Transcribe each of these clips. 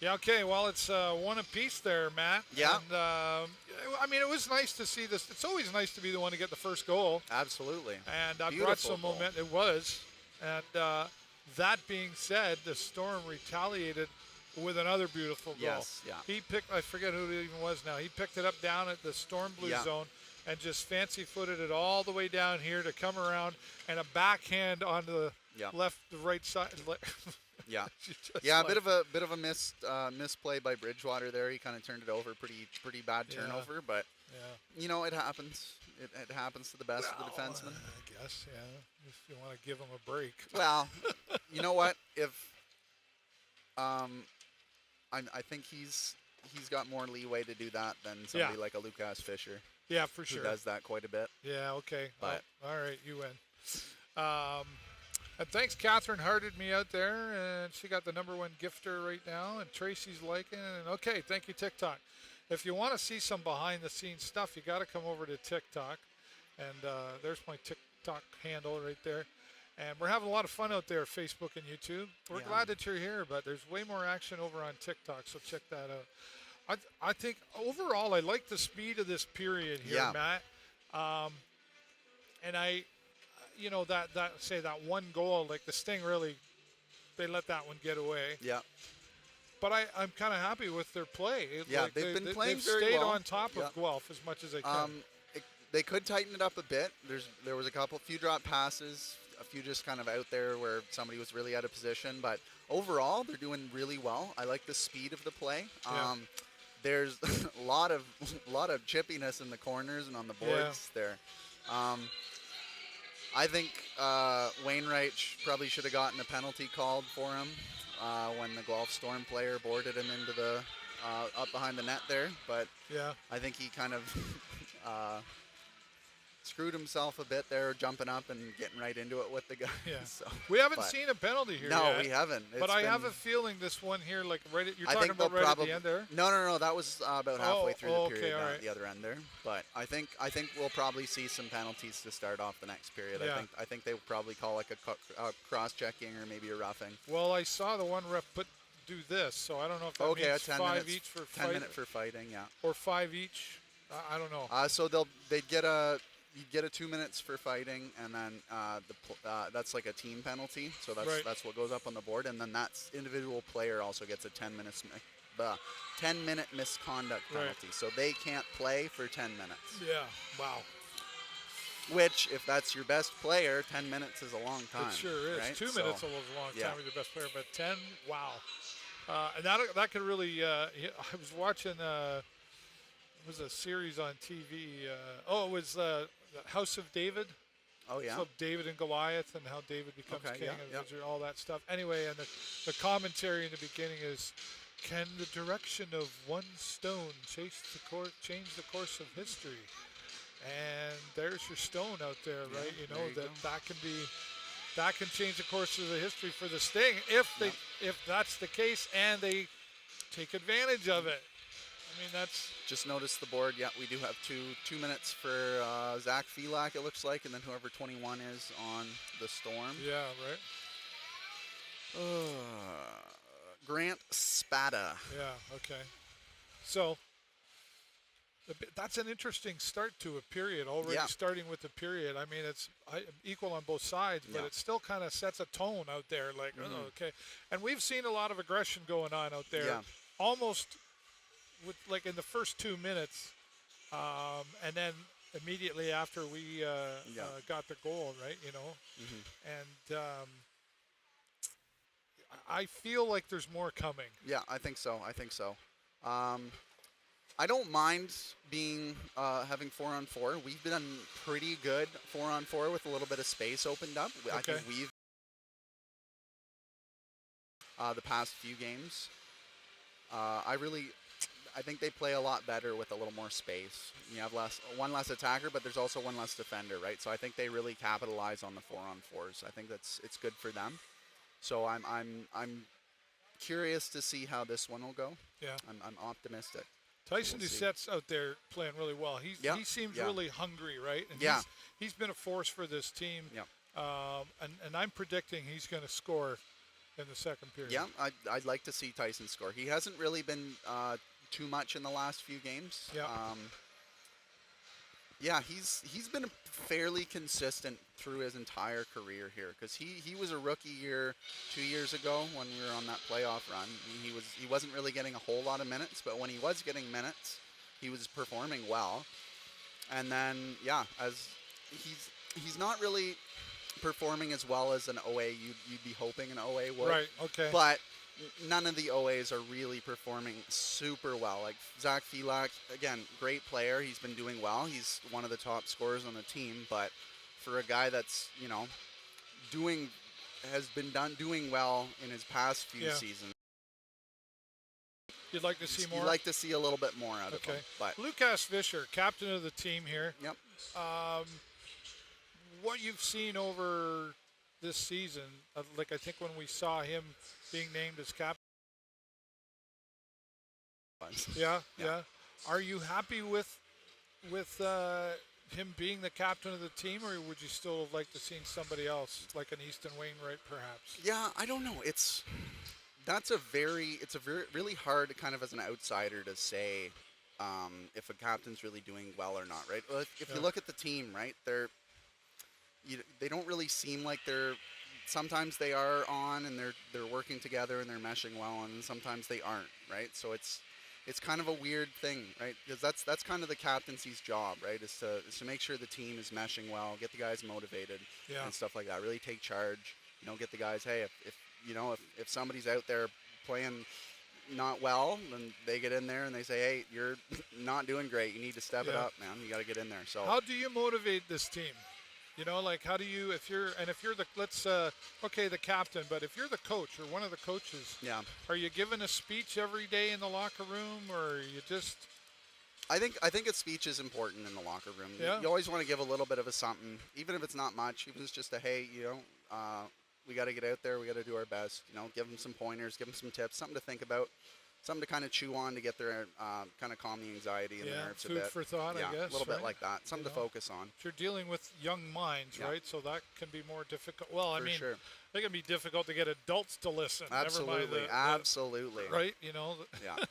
Yeah, okay. Well, it's one apiece there, Matt. Yeah. And, I mean, it was nice to see this. It's always nice to be the one to get the first goal. Absolutely. And I brought Beautiful some goal. momentum. It was. And that being said, the Storm retaliated with another beautiful goal. Yes, yeah. He picked, I forget who it even was now. He picked it up down at the Storm Blue Yeah. zone and just fancy-footed it all the way down here to come around and a backhand on the Yeah. the right side. Yeah. Just Yeah, like- a bit of a misplay by Bridgewater there. He kind of turned it over, pretty bad Yeah. turnover, but Yeah. it happens. It happens to the best of the defensemen. I guess, yeah. If you want to give him a break. Well, you know what? If I think he's got more leeway to do that than somebody like a Lucas Fisher, Yeah, for who sure. does that quite a bit. Yeah, okay. But- Oh, all right, you win. And thanks, Catherine hearted me out there, and she got the #1 gifter right now, and Tracy's liking it. And okay, thank you, TikTok. If you want to see some behind-the-scenes stuff, you got to come over to TikTok. And there's my TikTok handle right there. And we're having a lot of fun out there, Facebook and YouTube. We're Yeah. glad that you're here, but there's way more action over on TikTok, so check that out. I think overall I like the speed of this period here, Yeah. Matt. And that one goal, like the Sting really, they let that one get away. Yeah. But I'm kind of happy with their play. Yeah, Like they've been playing they've very stayed well. on top Yeah. of Guelph as much as they can. They could tighten it up a bit. There was a few drop passes, a few just kind of out there where somebody was really out of position. But overall, they're doing really well. I like the speed of the play. Yeah. There's a lot of chippiness in the corners and on the boards there. I think Wainwright probably should have gotten a penalty called for him when the Guelph Storm player boarded him into the up behind the net there. But Yeah. I think he kind of screwed himself a bit there, jumping up and getting right into it with the guy. Yeah. So, We haven't but- seen a penalty here No, yet. we haven't. But It's I have been- a feeling this one here, like you're I talking think about they'll right probably, at the end there? No, that was about halfway through the okay, period all down right. at the other end there. But I think we'll probably see some penalties to start off the next period. Yeah. I think they'll probably call like a cross-checking or maybe a roughing. Well, I saw the one ref do this, so I don't know if that Okay, a means 10 5 minutes, each for 10 fight, minute for fighting, yeah. or 5 each. I don't know. So they'd get a 2 minutes for fighting, and then that's like a team penalty. So Right. that's what goes up on the board, and then that's individual player also gets a 10 minute misconduct Right. penalty. So they can't play for 10 minutes. Yeah. Wow. Which, if that's your best player, 10 minutes is a long time. It sure is. Right? 2 So, minutes almost a long yeah. time with your best player, but 10, wow. And that could really. I was watching. It was a series on TV. It was the House of David. Oh yeah. So David and Goliath and how David becomes Okay, king yeah, and all that stuff. Anyway, and the commentary in the beginning is, can the direction of one stone change the course of history? And there's your stone out there, Yeah, right? You know there you that can change the course of the history for the Sting if that's the case and they take advantage of it. I mean, that's Just noticed the board. Yeah, we do have 2 minutes for Zach Felak, it looks like, and then whoever 21 is on the Storm. yeah, right. Grant Spada. Yeah, okay. So that's an interesting start to a period, already Yeah. starting with the period. I mean, it's equal on both sides, but Yeah. it still kind of sets a tone out there, like, Mhm. okay. And we've seen a lot of aggression going on out there, Yeah. almost with like in the first 2 minutes, and then immediately after we got the goal, right, you know. Mhm. And I feel like there's more coming. Yeah, I think so. I don't mind being having 4-on-4. We've been pretty good 4-on-4 with a little bit of space opened up. I Okay. think we've the past few games. I think they play a lot better with a little more space. You have one less attacker, but there's also one less defender, right? So I think they really capitalize on the 4-on-4s. I think it's good for them. So I'm curious to see how this one will go. Yeah. I'm optimistic. Tyson We'll see. Doucette's out there playing really well. He seems yeah. really hungry, right? And Yeah. he's been a force for this team. Yeah. And I'm predicting he's going to score in the second period. Yeah, I'd like to see Tyson score. He hasn't really been too much in the last few games. Yeah. Yeah, he's been fairly consistent through his entire career here, because he was a rookie year 2 years ago when we were on that playoff run. He wasn't really getting a whole lot of minutes, but when he was getting minutes, he was performing well. And then yeah, as he's not really performing as well as an OA you'd be hoping an OA would. Right. Okay. But none of the OAs are really performing super well. Like Zach Felak, again, great player. He's been doing well. He's one of the top scorers on the team. But for a guy that's, doing well in his past few seasons, you'd like to see more? You'd like to see a little bit more out of him. But Lucas Fischer, captain of the team here. Yep. What you've seen over this season, like I think when we saw him being named as captain. Yeah. Are you happy with him being the captain of the team, or would you still have liked to seen somebody else, like an Easton Wainwright, perhaps? Yeah, I don't know. It's really hard, kind of as an outsider, to say if a captain's really doing well or not, right? Well, if you look at the team, right, they don't really seem like they're. Sometimes they are on and they're working together and they're meshing well, and sometimes they aren't, right? So it's kind of a weird thing, right? Because that's kind of the captaincy's job, right? Is to make sure the team is meshing well, get the guys motivated, and stuff like that. Really take charge, get the guys. Hey, if somebody's out there playing not well, then they get in there and they say, hey, you're not doing great. You need to step it up, man. You got to get in there. So how do you motivate this team? Like how do you, if you're the, the captain, but if you're the coach or one of the coaches, are you giving a speech every day in the locker room, or you just? I think a speech is important in the locker room. Yeah. You always want to give a little bit of a something, even if it's not much, even if it's just a, hey, we got to get out there, we got to do our best, give them some pointers, give them some tips, something to think about, something to kind of chew on to get their kind of calm the anxiety and the nerves a bit. Food for thought, I guess. A little bit like that. Something to focus on. You're dealing with young minds, right? So that can be more difficult. Well, I mean, sure. It can be difficult to get adults to listen. Absolutely, absolutely. Right, Yeah.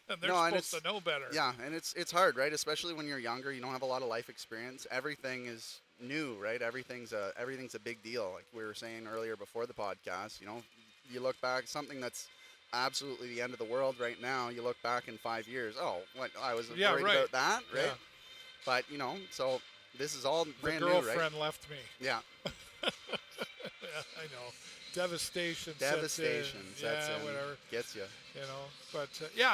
And they're supposed to know better. Yeah, and it's hard, right? Especially when you're younger, you don't have a lot of life experience. Everything is new, right? Everything's a big deal. Like we were saying earlier before the podcast, you look back, something that's absolutely the end of the world right now, you look back in 5 years, what, I was worried about that, right? Yeah. But, so this is all brand new, right? My girlfriend left me. Yeah. Yeah, I know. Devastation sets in. Whatever. Gets you. But,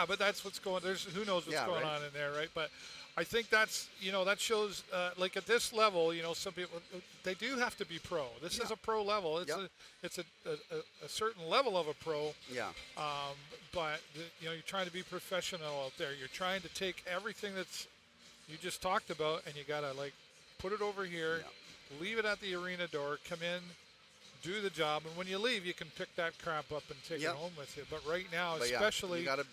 but that's what's going, who knows what's going on in there, right? But I think that's, that shows, like at this level, some people, they do have to be pro. This is a pro level. It's a certain level of a pro. Yeah. But, you're trying to be professional out there. You're trying to take everything that's you just talked about, and you got to, put it over here, leave it at the arena door, come in, do the job, and when you leave, you can pick that crap up and take it home with you. But right now, especially, you gotta,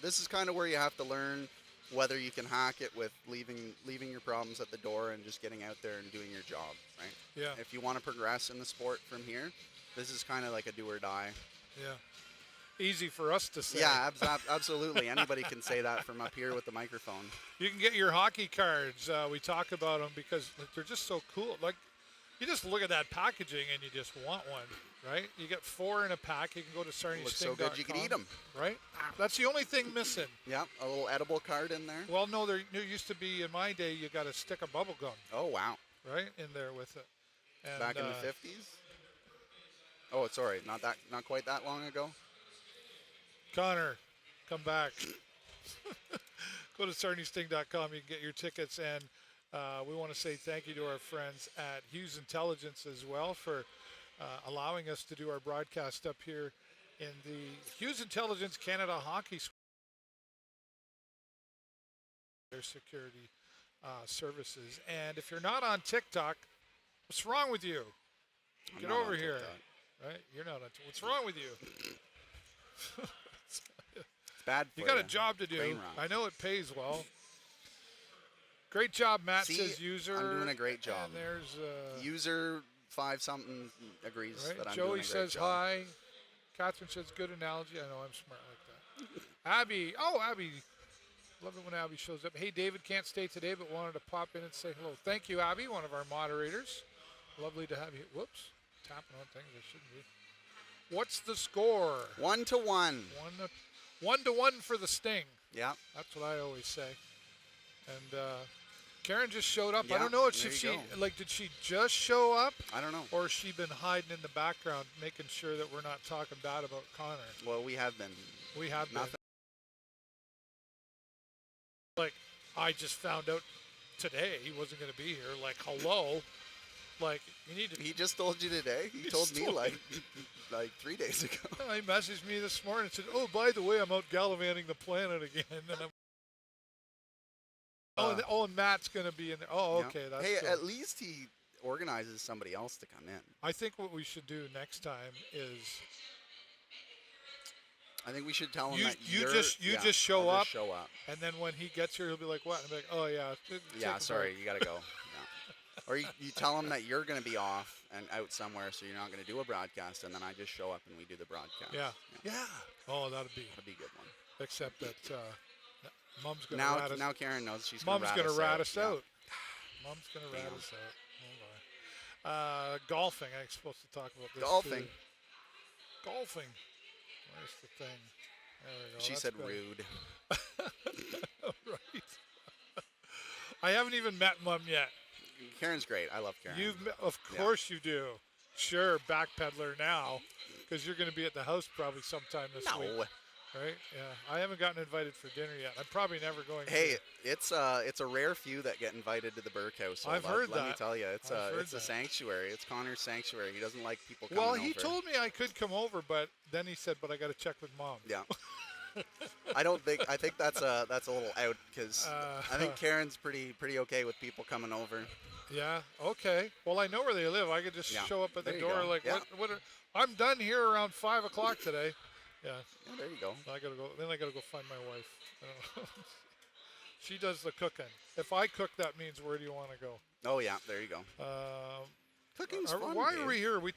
this is kind of where you have to learn whether you can hack it with leaving your problems at the door and just getting out there and doing your job, right? Yeah. If you want to progress in the sport from here, this is kind of like a do or die. Yeah. Easy for us to say. Yeah, absolutely. Anybody can say that from up here with the microphone. You can get your hockey cards. We talk about them because they're just so cool. Like, you just look at that packaging and you just want one, right? You get 4 in a pack. You can go to sarniasting.com. Looks so good you can eat them. Right? That's the only thing missing. Yeah, a little edible card in there. Well, no, there used to be, in my day, you got a stick of bubble gum. Oh, wow. Right? In there with it. And, back in the 50s? Oh, sorry, not quite that long ago. Connor, come back. Go to sarniasting.com. You can get your tickets, and we want to say thank you to our friends at Hughes Intelligence as well for allowing us to do our broadcast up here in the Hughes Intelligence Canada Hockey School. Their security services. And if you're not on TikTok, what's wrong with you? Get over here. Right? You're not on What's wrong with you? It's bad for you got a job to do. I know it pays well. Great job, Matt. Says user. I'm doing a great job. And there's user 5-something agrees that I'm Joey doing a great says job. hi. Catherine says, good analogy. I know I'm smart like that. Abby. Oh, Abby. Love it when Abby shows up. Hey, David can't stay today, but wanted to pop in and say hello. Thank you, Abby, one of our moderators. Lovely to have you. Whoops. Tapping on things I shouldn't be. What's the score? 1-1. 1-1 for the Sting. Yeah. That's what I always say. And Karen just showed up. Yeah, I don't know if there she you go. did she just show up? I don't know. Or has she been hiding in the background making sure that we're not talking bad about Connor? Well, we have been. We have been. Nothing. Like, I just found out today he wasn't going to be here. Like, hello. Like, you need to. He just told you today. He told me like 3 days ago. He messaged me this morning and said, oh, by the way, I'm out gallivanting the planet again. And I'm, and Matt's going to be in there. Oh, okay. That's hey, good. at least he organizes somebody else to come in. I think what we should do next time is I think we should tell him you that just show I'll up. just show up. And then when he gets here, he'll be like, what? And I'll be like, oh, yeah. Yeah, sorry, you got to go. Yeah. Or you tell him that you're going to be off and out somewhere, so you're not going to do a broadcast, and then I just show up and we do the broadcast. Yeah. Oh, that'd be a good one. Except that Mom's going to rat us. Now Karen knows she's going to rat us out. Mom's going to rat us out. Yeah. Mom's going to rat us out. Oh, boy. Golfing. I'm supposed to talk about this Golfing. Too. Golfing. Where's the thing? There we go. She That's said good. rude. Right. I haven't even met Mom yet. Karen's great. I love Karen. Of course you do. Sure, backpedaler now, because you're going to be at the house probably sometime this week. Right? Yeah. I haven't gotten invited for dinner yet. I'm probably never going. Hey, it's a rare few that get invited to the Burke household. I've heard that. Let me tell you, it's a sanctuary. It's Connor's sanctuary. He doesn't like people coming over. Well, he told me I could come over, but then he said, "But I got to check with Mom." Yeah. I think that's a little out because I think Karen's pretty okay with people coming over. Yeah. Okay. Well, I know where they live. I could just show up at the door like, what I'm done here around 5 o'clock today. Yeah. There you go. I gotta go. Then I gotta go find my wife. She does the cooking. If I cook, that means where do you want to go? Oh yeah, there you go. Cooking's fun. Why are we here? We